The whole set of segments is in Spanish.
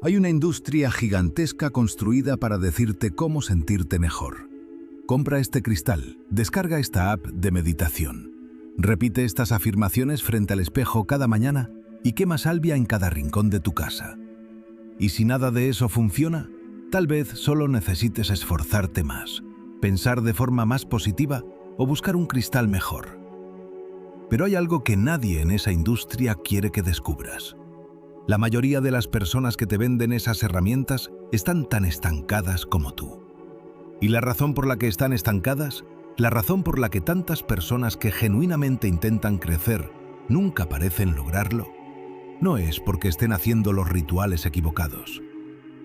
Hay una industria gigantesca construida para decirte cómo sentirte mejor. Compra este cristal, descarga esta app de meditación. Repite estas afirmaciones frente al espejo cada mañana y quema salvia en cada rincón de tu casa. Y si nada de eso funciona, tal vez solo necesites esforzarte más, pensar de forma más positiva o buscar un cristal mejor. Pero hay algo que nadie en esa industria quiere que descubras. La mayoría de las personas que te venden esas herramientas están tan estancadas como tú. Y la razón por la que están estancadas, la razón por la que tantas personas que genuinamente intentan crecer nunca parecen lograrlo, no es porque estén haciendo los rituales equivocados.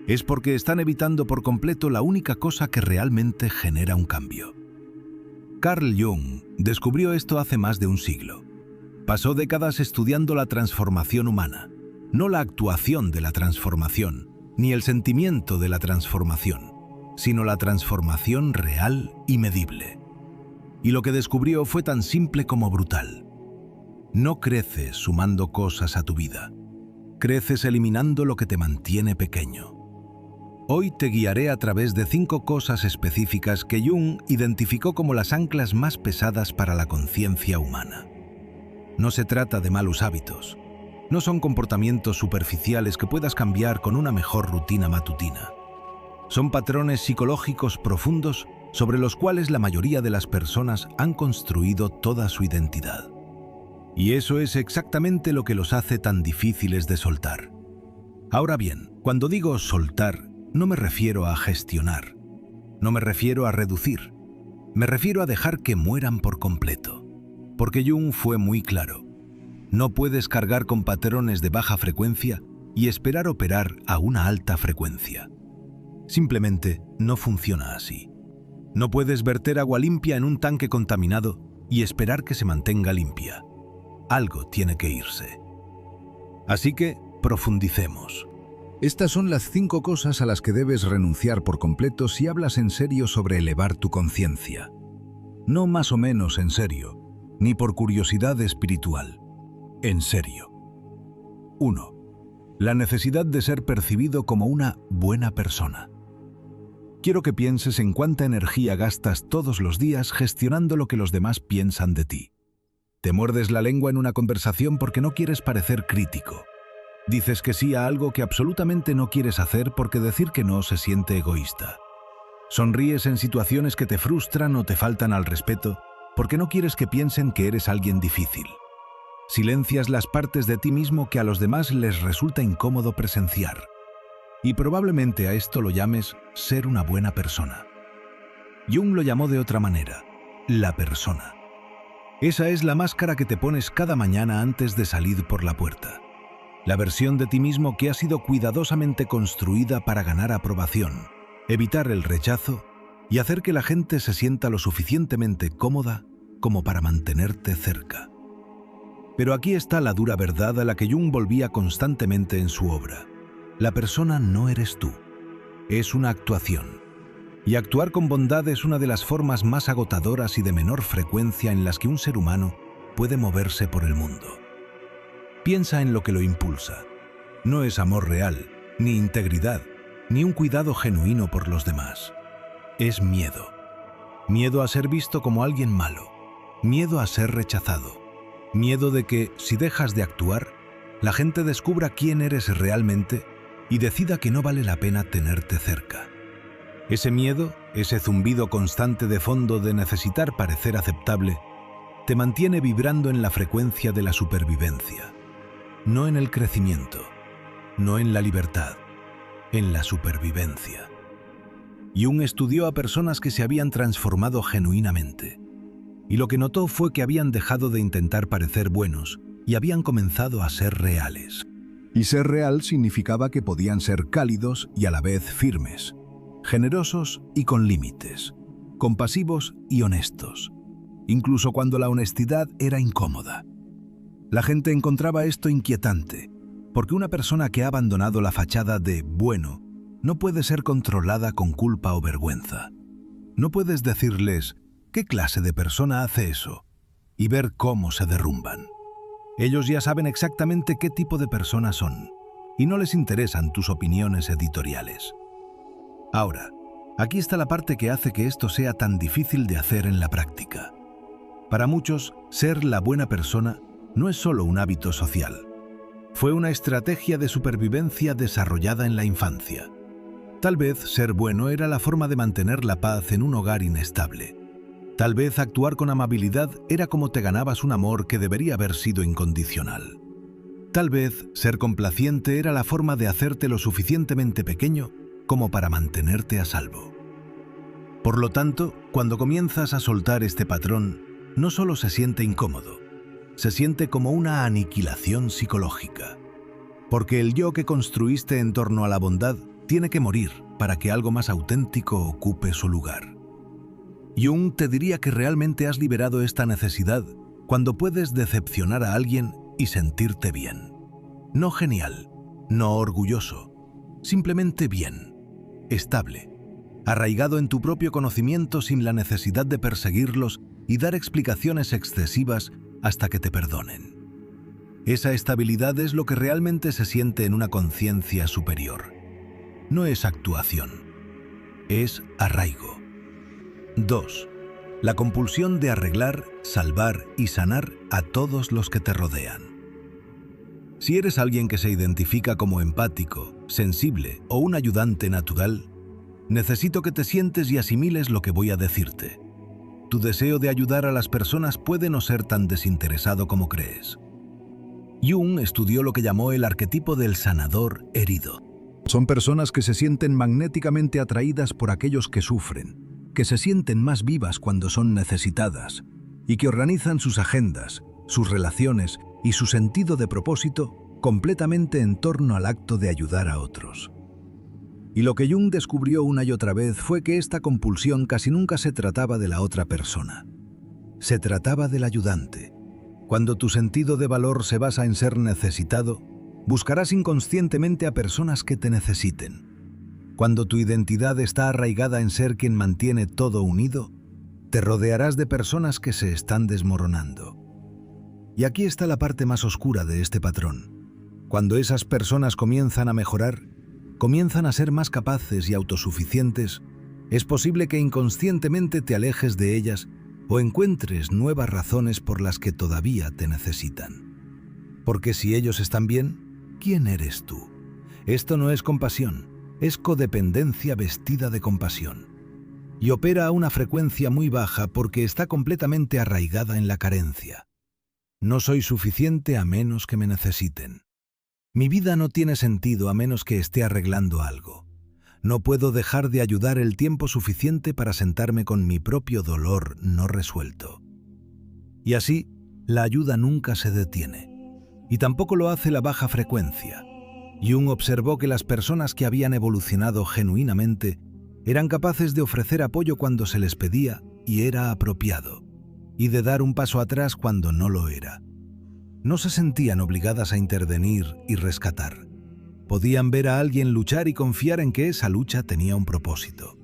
Es porque están evitando por completo la única cosa que realmente genera un cambio. Carl Jung descubrió esto hace más de un siglo. Pasó décadas estudiando la transformación humana, no la actuación de la transformación, ni el sentimiento de la transformación, sino la transformación real y medible. Y lo que descubrió fue tan simple como brutal. No creces sumando cosas a tu vida. Creces eliminando lo que te mantiene pequeño. Hoy te guiaré a través de 5 cosas específicas que Jung identificó como las anclas más pesadas para la conciencia humana. No se trata de malos hábitos. No son comportamientos superficiales que puedas cambiar con una mejor rutina matutina. Son patrones psicológicos profundos sobre los cuales la mayoría de las personas han construido toda su identidad. Y eso es exactamente lo que los hace tan difíciles de soltar. Ahora bien, cuando digo soltar, no me refiero a gestionar, no me refiero a reducir, me refiero a dejar que mueran por completo. Porque Jung fue muy claro. No puedes cargar con patrones de baja frecuencia y esperar operar a una alta frecuencia. Simplemente no funciona así. No puedes verter agua limpia en un tanque contaminado y esperar que se mantenga limpia. Algo tiene que irse. Así que profundicemos. Estas son las 5 cosas a las que debes renunciar por completo si hablas en serio sobre elevar tu conciencia. No más o menos en serio, ni por curiosidad espiritual. En serio. 1. La necesidad de ser percibido como una buena persona. Quiero que pienses en cuánta energía gastas todos los días gestionando lo que los demás piensan de ti. Te muerdes la lengua en una conversación porque no quieres parecer crítico. Dices que sí a algo que absolutamente no quieres hacer porque decir que no se siente egoísta. Sonríes en situaciones que te frustran o te faltan al respeto porque no quieres que piensen que eres alguien difícil. Silencias las partes de ti mismo que a los demás les resulta incómodo presenciar. Y probablemente a esto lo llames ser una buena persona. Jung lo llamó de otra manera, la persona. Esa es la máscara que te pones cada mañana antes de salir por la puerta. La versión de ti mismo que ha sido cuidadosamente construida para ganar aprobación, evitar el rechazo y hacer que la gente se sienta lo suficientemente cómoda como para mantenerte cerca. Pero aquí está la dura verdad a la que Jung volvía constantemente en su obra. La persona no eres tú, es una actuación. Y actuar con bondad es una de las formas más agotadoras y de menor frecuencia en las que un ser humano puede moverse por el mundo. Piensa en lo que lo impulsa. No es amor real, ni integridad, ni un cuidado genuino por los demás. Es miedo. Miedo a ser visto como alguien malo. Miedo a ser rechazado. Miedo de que, si dejas de actuar, la gente descubra quién eres realmente y decida que no vale la pena tenerte cerca. Ese miedo, ese zumbido constante de fondo de necesitar parecer aceptable, te mantiene vibrando en la frecuencia de la supervivencia. No en el crecimiento, no en la libertad, en la supervivencia. Jung estudió a personas que se habían transformado genuinamente. Y lo que notó fue que habían dejado de intentar parecer buenos y habían comenzado a ser reales. Y ser real significaba que podían ser cálidos y a la vez firmes, generosos y con límites, compasivos y honestos, incluso cuando la honestidad era incómoda. La gente encontraba esto inquietante, porque una persona que ha abandonado la fachada de bueno no puede ser controlada con culpa o vergüenza. No puedes decirles ¿qué clase de persona hace eso? Y ver cómo se derrumban. Ellos ya saben exactamente qué tipo de personas son. y no les interesan tus opiniones editoriales. Ahora, aquí está la parte que hace que esto sea tan difícil de hacer en la práctica. Para muchos, ser la buena persona no es solo un hábito social. Fue una estrategia de supervivencia desarrollada en la infancia. Tal vez ser bueno era la forma de mantener la paz en un hogar inestable. Tal vez actuar con amabilidad era como te ganabas un amor que debería haber sido incondicional. Tal vez ser complaciente era la forma de hacerte lo suficientemente pequeño como para mantenerte a salvo. Por lo tanto, cuando comienzas a soltar este patrón, no solo se siente incómodo, se siente como una aniquilación psicológica. Porque el yo que construiste en torno a la bondad tiene que morir para que algo más auténtico ocupe su lugar. Jung te diría que realmente has liberado esta necesidad cuando puedes decepcionar a alguien y sentirte bien. No genial, no orgulloso, simplemente bien, estable, arraigado en tu propio conocimiento sin la necesidad de perseguirlos y dar explicaciones excesivas hasta que te perdonen. Esa estabilidad es lo que realmente se siente en una conciencia superior. No es actuación, es arraigo. 2. La compulsión de arreglar, salvar y sanar a todos los que te rodean. Si eres alguien que se identifica como empático, sensible o un ayudante natural, necesito que te sientes y asimiles lo que voy a decirte. Tu deseo de ayudar a las personas puede no ser tan desinteresado como crees. Jung estudió lo que llamó el arquetipo del sanador herido. Son personas que se sienten magnéticamente atraídas por aquellos que sufren, que se sienten más vivas cuando son necesitadas y que organizan sus agendas, sus relaciones y su sentido de propósito completamente en torno al acto de ayudar a otros. Y lo que Jung descubrió una y otra vez fue que esta compulsión casi nunca se trataba de la otra persona. Se trataba del ayudante. Cuando tu sentido de valor se basa en ser necesitado, buscarás inconscientemente a personas que te necesiten. Cuando tu identidad está arraigada en ser quien mantiene todo unido, te rodearás de personas que se están desmoronando. Y aquí está la parte más oscura de este patrón. Cuando esas personas comienzan a mejorar, comienzan a ser más capaces y autosuficientes, es posible que inconscientemente te alejes de ellas o encuentres nuevas razones por las que todavía te necesitan. Porque si ellos están bien, ¿quién eres tú? Esto no es compasión, es codependencia vestida de compasión. Y opera a una frecuencia muy baja porque está completamente arraigada en la carencia. No soy suficiente a menos que me necesiten. Mi vida no tiene sentido a menos que esté arreglando algo. No puedo dejar de ayudar el tiempo suficiente para sentarme con mi propio dolor no resuelto. Y así, la ayuda nunca se detiene. Y tampoco lo hace la baja frecuencia. Jung observó que las personas que habían evolucionado genuinamente eran capaces de ofrecer apoyo cuando se les pedía y era apropiado, y de dar un paso atrás cuando no lo era. No se sentían obligadas a intervenir y rescatar. Podían ver a alguien luchar y confiar en que esa lucha tenía un propósito.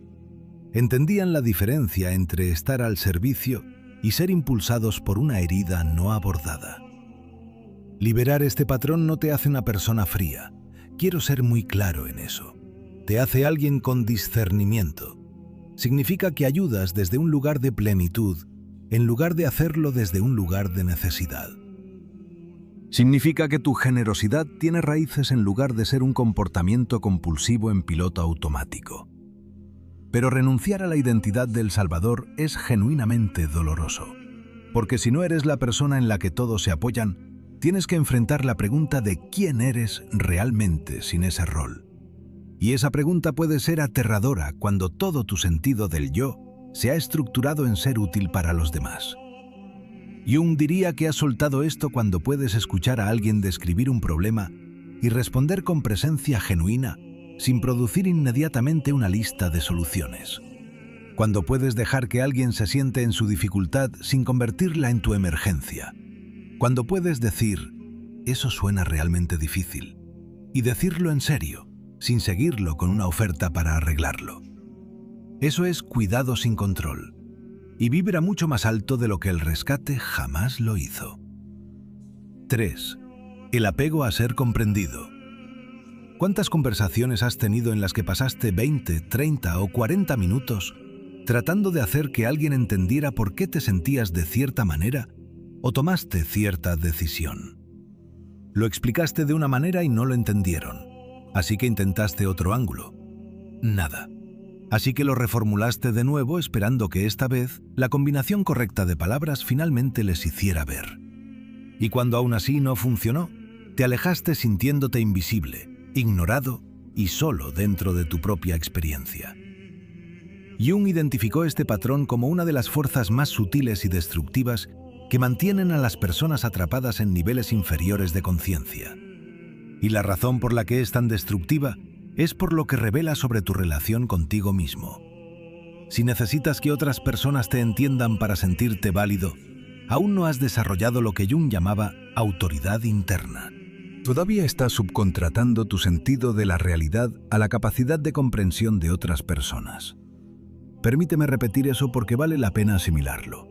Entendían la diferencia entre estar al servicio y ser impulsados por una herida no abordada. Liberar este patrón no te hace una persona fría. Quiero ser muy claro en eso. Te hace alguien con discernimiento. Significa que ayudas desde un lugar de plenitud, en lugar de hacerlo desde un lugar de necesidad. Significa que tu generosidad tiene raíces en lugar de ser un comportamiento compulsivo en piloto automático. Pero renunciar a la identidad del Salvador es genuinamente doloroso. Porque si no eres la persona en la que todos se apoyan, tienes que enfrentar la pregunta de quién eres realmente sin ese rol. Y esa pregunta puede ser aterradora cuando todo tu sentido del yo se ha estructurado en ser útil para los demás. Jung diría que has soltado esto cuando puedes escuchar a alguien describir un problema y responder con presencia genuina, sin producir inmediatamente una lista de soluciones. Cuando puedes dejar que alguien se siente en su dificultad sin convertirla en tu emergencia. Cuando puedes decir, eso suena realmente difícil, y decirlo en serio, sin seguirlo con una oferta para arreglarlo. Eso es cuidado sin control, y vibra mucho más alto de lo que el rescate jamás lo hizo. 3. El apego a ser comprendido. ¿Cuántas conversaciones has tenido en las que pasaste 20, 30 o 40 minutos tratando de hacer que alguien entendiera por qué te sentías de cierta manera o tomaste cierta decisión? Lo explicaste de una manera y no lo entendieron, así que intentaste otro ángulo. Nada. Así que lo reformulaste de nuevo esperando que esta vez la combinación correcta de palabras finalmente les hiciera ver. Y cuando aún así no funcionó, te alejaste sintiéndote invisible, ignorado y solo dentro de tu propia experiencia. Jung identificó este patrón como una de las fuerzas más sutiles y destructivas que mantienen a las personas atrapadas en niveles inferiores de conciencia. Y la razón por la que es tan destructiva es por lo que revela sobre tu relación contigo mismo. Si necesitas que otras personas te entiendan para sentirte válido, aún no has desarrollado lo que Jung llamaba autoridad interna. Todavía estás subcontratando tu sentido de la realidad a la capacidad de comprensión de otras personas. Permíteme repetir eso porque vale la pena asimilarlo.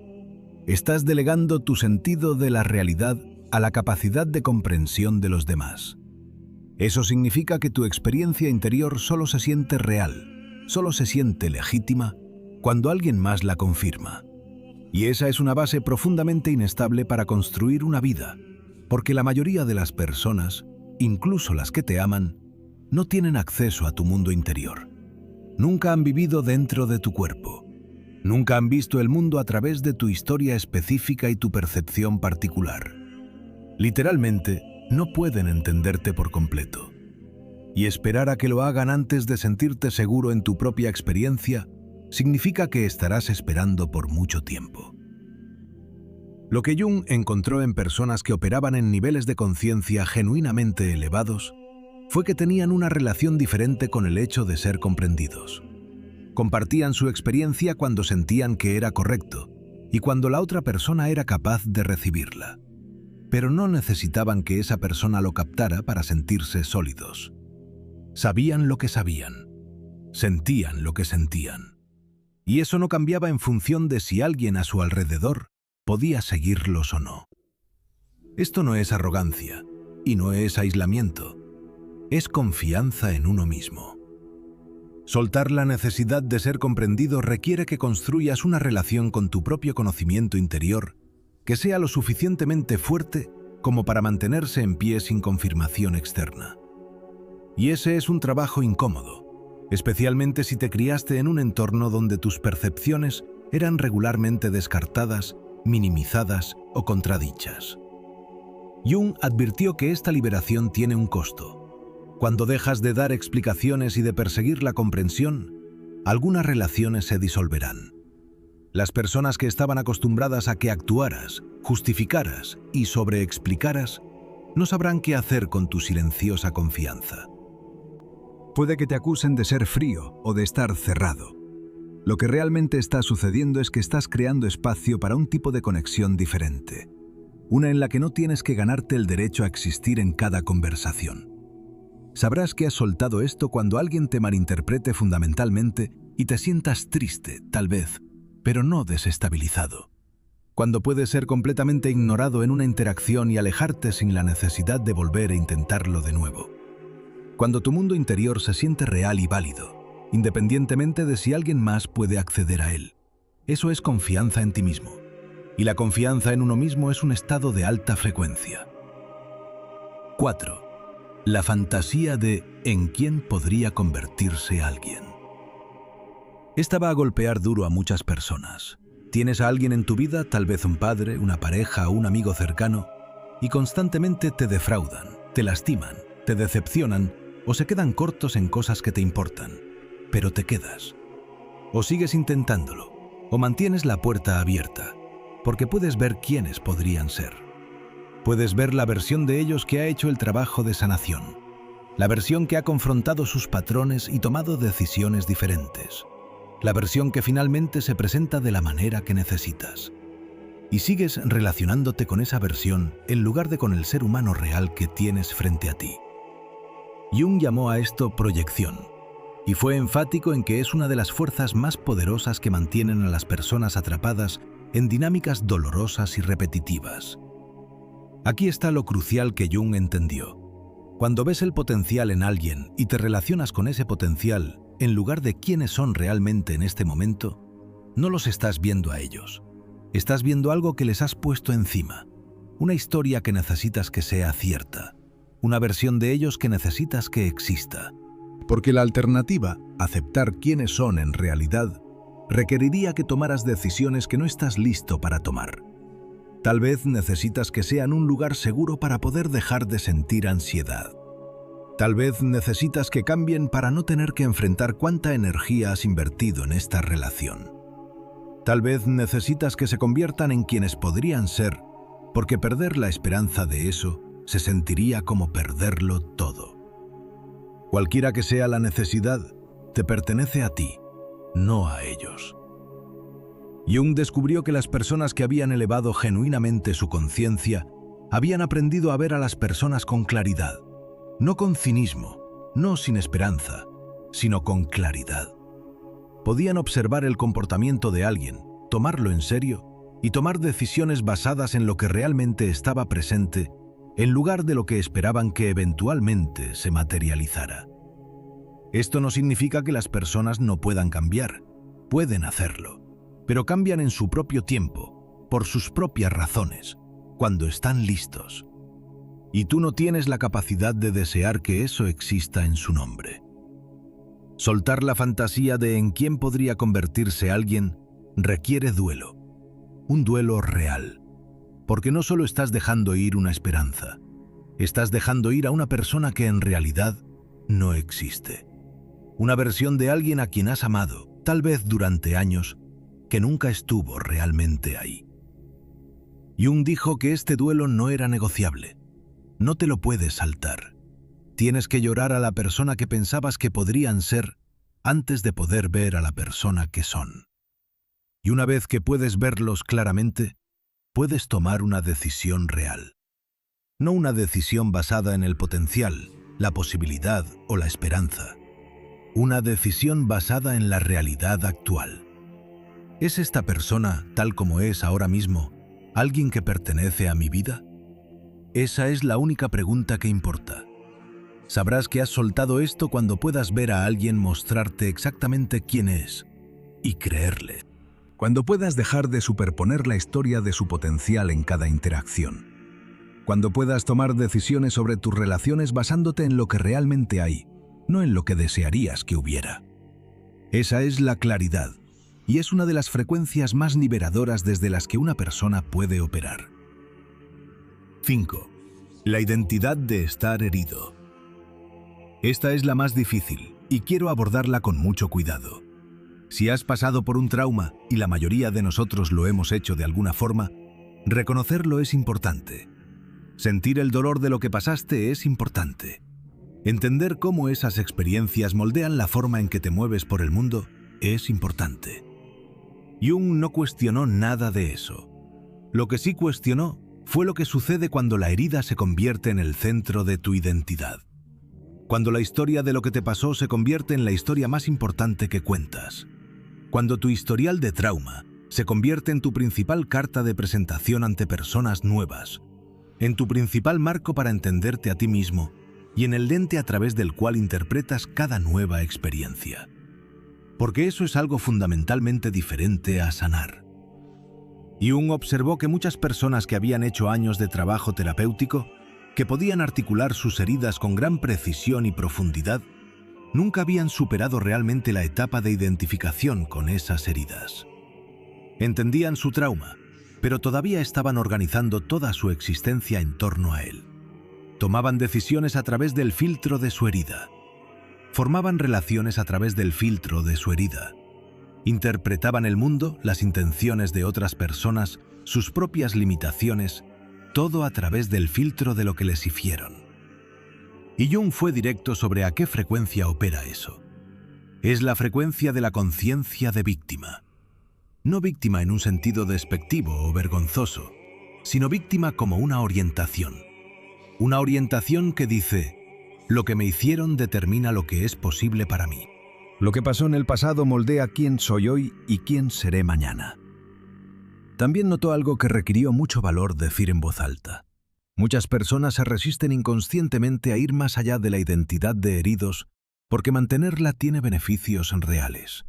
Estás delegando tu sentido de la realidad a la capacidad de comprensión de los demás. Eso significa que tu experiencia interior solo se siente real, solo se siente legítima cuando alguien más la confirma. Y esa es una base profundamente inestable para construir una vida, porque la mayoría de las personas, incluso las que te aman, no tienen acceso a tu mundo interior. Nunca han vivido dentro de tu cuerpo. Nunca han visto el mundo a través de tu historia específica y tu percepción particular. Literalmente, no pueden entenderte por completo. Y esperar a que lo hagan antes de sentirte seguro en tu propia experiencia significa que estarás esperando por mucho tiempo. Lo que Jung encontró en personas que operaban en niveles de conciencia genuinamente elevados fue que tenían una relación diferente con el hecho de ser comprendidos. Compartían su experiencia cuando sentían que era correcto y cuando la otra persona era capaz de recibirla. Pero no necesitaban que esa persona lo captara para sentirse sólidos. Sabían lo que sabían, sentían lo que sentían. Y eso no cambiaba en función de si alguien a su alrededor podía seguirlos o no. Esto no es arrogancia y no es aislamiento. Es confianza en uno mismo. Soltar la necesidad de ser comprendido requiere que construyas una relación con tu propio conocimiento interior que sea lo suficientemente fuerte como para mantenerse en pie sin confirmación externa. Y ese es un trabajo incómodo, especialmente si te criaste en un entorno donde tus percepciones eran regularmente descartadas, minimizadas o contradichas. Jung advirtió que esta liberación tiene un costo. Cuando dejas de dar explicaciones y de perseguir la comprensión, algunas relaciones se disolverán. Las personas que estaban acostumbradas a que actuaras, justificaras y sobreexplicaras, no sabrán qué hacer con tu silenciosa confianza. Puede que te acusen de ser frío o de estar cerrado. Lo que realmente está sucediendo es que estás creando espacio para un tipo de conexión diferente. Una en la que no tienes que ganarte el derecho a existir en cada conversación. Sabrás que has soltado esto cuando alguien te malinterprete fundamentalmente y te sientas triste, tal vez, pero no desestabilizado. Cuando puedes ser completamente ignorado en una interacción y alejarte sin la necesidad de volver a intentarlo de nuevo. Cuando tu mundo interior se siente real y válido, independientemente de si alguien más puede acceder a él. Eso es confianza en ti mismo. Y la confianza en uno mismo es un estado de alta frecuencia. 4. La fantasía de ¿en quién podría convertirse alguien? Esta va a golpear duro a muchas personas. Tienes a alguien en tu vida, tal vez un padre, una pareja o un amigo cercano, y constantemente te defraudan, te lastiman, te decepcionan o se quedan cortos en cosas que te importan. Pero te quedas. O sigues intentándolo, o mantienes la puerta abierta, porque puedes ver quiénes podrían ser. Puedes ver la versión de ellos que ha hecho el trabajo de sanación, la versión que ha confrontado sus patrones y tomado decisiones diferentes, la versión que finalmente se presenta de la manera que necesitas. Y sigues relacionándote con esa versión en lugar de con el ser humano real que tienes frente a ti. Jung llamó a esto proyección, y fue enfático en que es una de las fuerzas más poderosas que mantienen a las personas atrapadas en dinámicas dolorosas y repetitivas. Aquí está lo crucial que Jung entendió. Cuando ves el potencial en alguien y te relacionas con ese potencial en lugar de quiénes son realmente en este momento, no los estás viendo a ellos. Estás viendo algo que les has puesto encima, una historia que necesitas que sea cierta, una versión de ellos que necesitas que exista. Porque la alternativa, aceptar quiénes son en realidad, requeriría que tomaras decisiones que no estás listo para tomar. Tal vez necesitas que sean un lugar seguro para poder dejar de sentir ansiedad. Tal vez necesitas que cambien para no tener que enfrentar cuánta energía has invertido en esta relación. Tal vez necesitas que se conviertan en quienes podrían ser, porque perder la esperanza de eso se sentiría como perderlo todo. Cualquiera que sea la necesidad, te pertenece a ti, no a ellos. Jung descubrió que las personas que habían elevado genuinamente su conciencia habían aprendido a ver a las personas con claridad, no con cinismo, no sin esperanza, sino con claridad. Podían observar el comportamiento de alguien, tomarlo en serio y tomar decisiones basadas en lo que realmente estaba presente, en lugar de lo que esperaban que eventualmente se materializara. Esto no significa que las personas no puedan cambiar, pueden hacerlo, pero cambian en su propio tiempo, por sus propias razones, cuando están listos. Y tú no tienes la capacidad de desear que eso exista en su nombre. Soltar la fantasía de en quién podría convertirse alguien requiere duelo, un duelo real, porque no solo estás dejando ir una esperanza, estás dejando ir a una persona que en realidad no existe. Una versión de alguien a quien has amado, tal vez durante años, que nunca estuvo realmente ahí. Jung dijo que este duelo no era negociable. No te lo puedes saltar. Tienes que llorar a la persona que pensabas que podrían ser antes de poder ver a la persona que son. Y una vez que puedes verlos claramente, puedes tomar una decisión real. No una decisión basada en el potencial, la posibilidad o la esperanza. Una decisión basada en la realidad actual. ¿Es esta persona, tal como es ahora mismo, alguien que pertenece a mi vida? Esa es la única pregunta que importa. Sabrás que has soltado esto cuando puedas ver a alguien mostrarte exactamente quién es y creerle. Cuando puedas dejar de superponer la historia de su potencial en cada interacción. Cuando puedas tomar decisiones sobre tus relaciones basándote en lo que realmente hay, no en lo que desearías que hubiera. Esa es la claridad, y es una de las frecuencias más liberadoras desde las que una persona puede operar. 5. La identidad de estar herido. Esta es la más difícil, y quiero abordarla con mucho cuidado. Si has pasado por un trauma, y la mayoría de nosotros lo hemos hecho de alguna forma, reconocerlo es importante. Sentir el dolor de lo que pasaste es importante. Entender cómo esas experiencias moldean la forma en que te mueves por el mundo es importante. Jung no cuestionó nada de eso. Lo que sí cuestionó fue lo que sucede cuando la herida se convierte en el centro de tu identidad. Cuando la historia de lo que te pasó se convierte en la historia más importante que cuentas. Cuando tu historial de trauma se convierte en tu principal carta de presentación ante personas nuevas, en tu principal marco para entenderte a ti mismo y en el lente a través del cual interpretas cada nueva experiencia. Porque eso es algo fundamentalmente diferente a sanar. Jung observó que muchas personas que habían hecho años de trabajo terapéutico, que podían articular sus heridas con gran precisión y profundidad, nunca habían superado realmente la etapa de identificación con esas heridas. Entendían su trauma, pero todavía estaban organizando toda su existencia en torno a él. Tomaban decisiones a través del filtro de su herida. Formaban relaciones a través del filtro de su herida. Interpretaban el mundo, las intenciones de otras personas, sus propias limitaciones, todo a través del filtro de lo que les hicieron. Y Jung fue directo sobre a qué frecuencia opera eso. Es la frecuencia de la conciencia de víctima. No víctima en un sentido despectivo o vergonzoso, sino víctima como una orientación. Una orientación que dice: lo que me hicieron determina lo que es posible para mí. Lo que pasó en el pasado moldea quién soy hoy y quién seré mañana. También notó algo que requirió mucho valor decir en voz alta. Muchas personas se resisten inconscientemente a ir más allá de la identidad de heridos porque mantenerla tiene beneficios reales.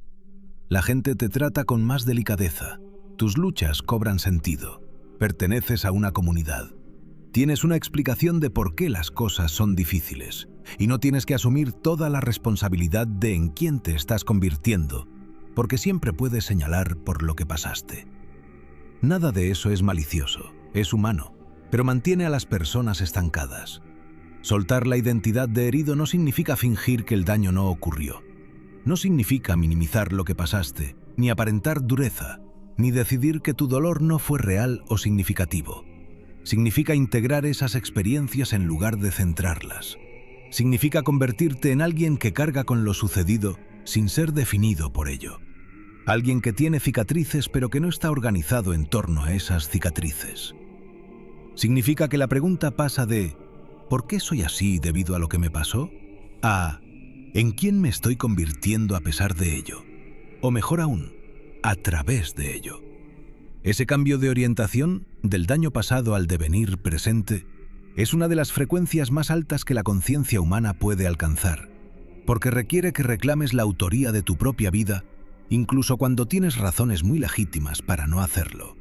La gente te trata con más delicadeza, tus luchas cobran sentido, perteneces a una comunidad. Tienes una explicación de por qué las cosas son difíciles y no tienes que asumir toda la responsabilidad de en quién te estás convirtiendo, porque siempre puedes señalar por lo que pasaste. Nada de eso es malicioso, es humano, pero mantiene a las personas estancadas. Soltar la identidad de herido no significa fingir que el daño no ocurrió. No significa minimizar lo que pasaste, ni aparentar dureza, ni decidir que tu dolor no fue real o significativo. Significa integrar esas experiencias en lugar de centrarlas. Significa convertirte en alguien que carga con lo sucedido sin ser definido por ello. Alguien que tiene cicatrices pero que no está organizado en torno a esas cicatrices. Significa que la pregunta pasa de ¿por qué soy así debido a lo que me pasó? A ¿en quién me estoy convirtiendo a pesar de ello? O mejor aún, a través de ello. Ese cambio de orientación, del daño pasado al devenir presente, es una de las frecuencias más altas que la conciencia humana puede alcanzar, porque requiere que reclames la autoría de tu propia vida, incluso cuando tienes razones muy legítimas para no hacerlo.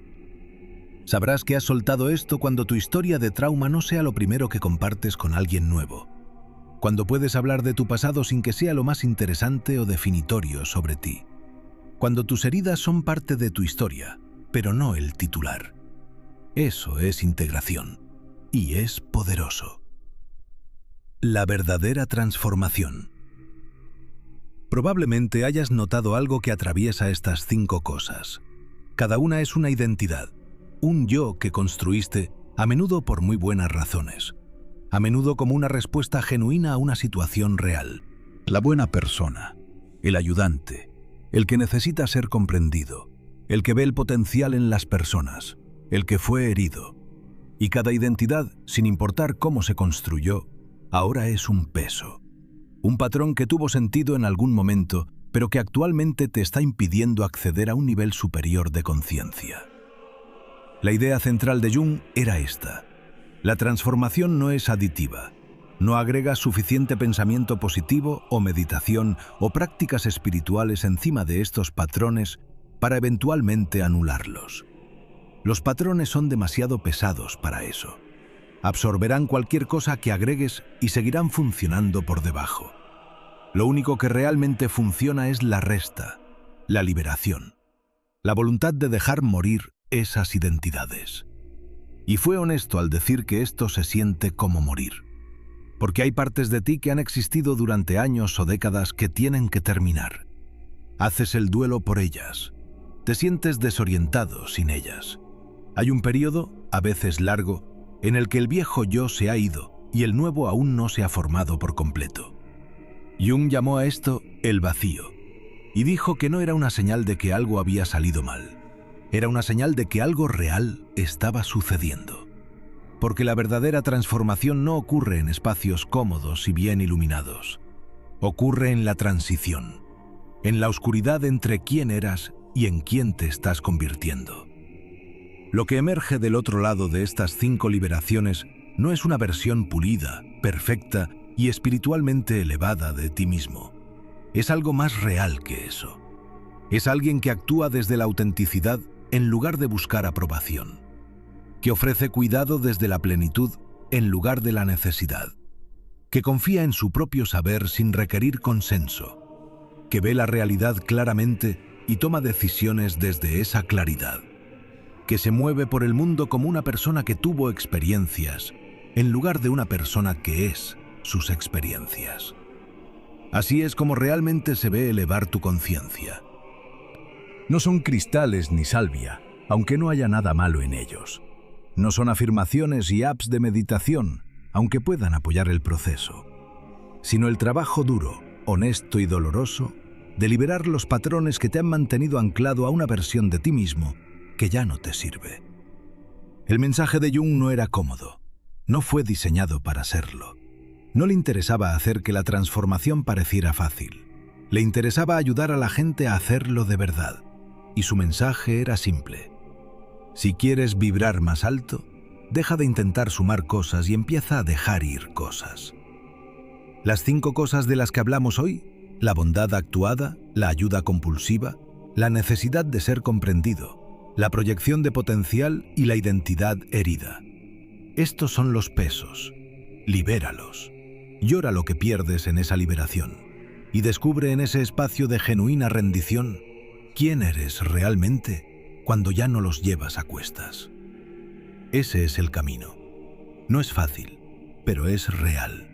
Sabrás que has soltado esto cuando tu historia de trauma no sea lo primero que compartes con alguien nuevo, cuando puedes hablar de tu pasado sin que sea lo más interesante o definitorio sobre ti, cuando tus heridas son parte de tu historia, pero no el titular. Eso es integración, y es poderoso. La verdadera transformación. Probablemente hayas notado algo que atraviesa estas 5 cosas. Cada una es una identidad, un yo que construiste, a menudo por muy buenas razones, a menudo como una respuesta genuina a una situación real. La buena persona, el ayudante, el que necesita ser comprendido, el que ve el potencial en las personas, el que fue herido. Y cada identidad, sin importar cómo se construyó, ahora es un peso. Un patrón que tuvo sentido en algún momento, pero que actualmente te está impidiendo acceder a un nivel superior de conciencia. La idea central de Jung era esta. La transformación no es aditiva. No agrega suficiente pensamiento positivo o meditación o prácticas espirituales encima de estos patrones para eventualmente anularlos. Los patrones son demasiado pesados para eso. Absorberán cualquier cosa que agregues y seguirán funcionando por debajo. Lo único que realmente funciona es la resta, la liberación, la voluntad de dejar morir esas identidades. Y fue honesto al decir que esto se siente como morir, porque hay partes de ti que han existido durante años o décadas que tienen que terminar. Haces el duelo por ellas. Te sientes desorientado sin ellas. Hay un periodo, a veces largo, en el que el viejo yo se ha ido y el nuevo aún no se ha formado por completo. Jung llamó a esto el vacío y dijo que no era una señal de que algo había salido mal. Era una señal de que algo real estaba sucediendo. Porque la verdadera transformación no ocurre en espacios cómodos y bien iluminados. Ocurre en la transición, en la oscuridad entre quién eras y en quién te estás convirtiendo. Lo que emerge del otro lado de estas 5 liberaciones no es una versión pulida, perfecta y espiritualmente elevada de ti mismo. Es algo más real que eso. Es alguien que actúa desde la autenticidad en lugar de buscar aprobación, que ofrece cuidado desde la plenitud en lugar de la necesidad, que confía en su propio saber sin requerir consenso, que ve la realidad claramente y toma decisiones desde esa claridad, que se mueve por el mundo como una persona que tuvo experiencias, en lugar de una persona que es sus experiencias. Así es como realmente se ve elevar tu conciencia. No son cristales ni salvia, aunque no haya nada malo en ellos. No son afirmaciones y apps de meditación, aunque puedan apoyar el proceso, sino el trabajo duro, honesto y doloroso de liberar los patrones que te han mantenido anclado a una versión de ti mismo que ya no te sirve. El mensaje de Jung no era cómodo, no fue diseñado para serlo. No le interesaba hacer que la transformación pareciera fácil. Le interesaba ayudar a la gente a hacerlo de verdad. Y su mensaje era simple. Si quieres vibrar más alto, Deja de intentar sumar cosas y empieza a dejar ir cosas. Las 5 cosas de las que hablamos hoy: la bondad actuada, la ayuda compulsiva, la necesidad de ser comprendido, la proyección de potencial y la identidad herida. Estos son los pesos. Libéralos. Llora lo que pierdes en esa liberación y descubre en ese espacio de genuina rendición quién eres realmente cuando ya no los llevas a cuestas. Ese es el camino. No es fácil, pero es real.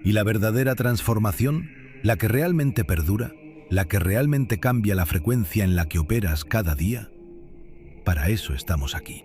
Y la verdadera transformación, la que realmente perdura, la que realmente cambia la frecuencia en la que operas cada día, para eso estamos aquí.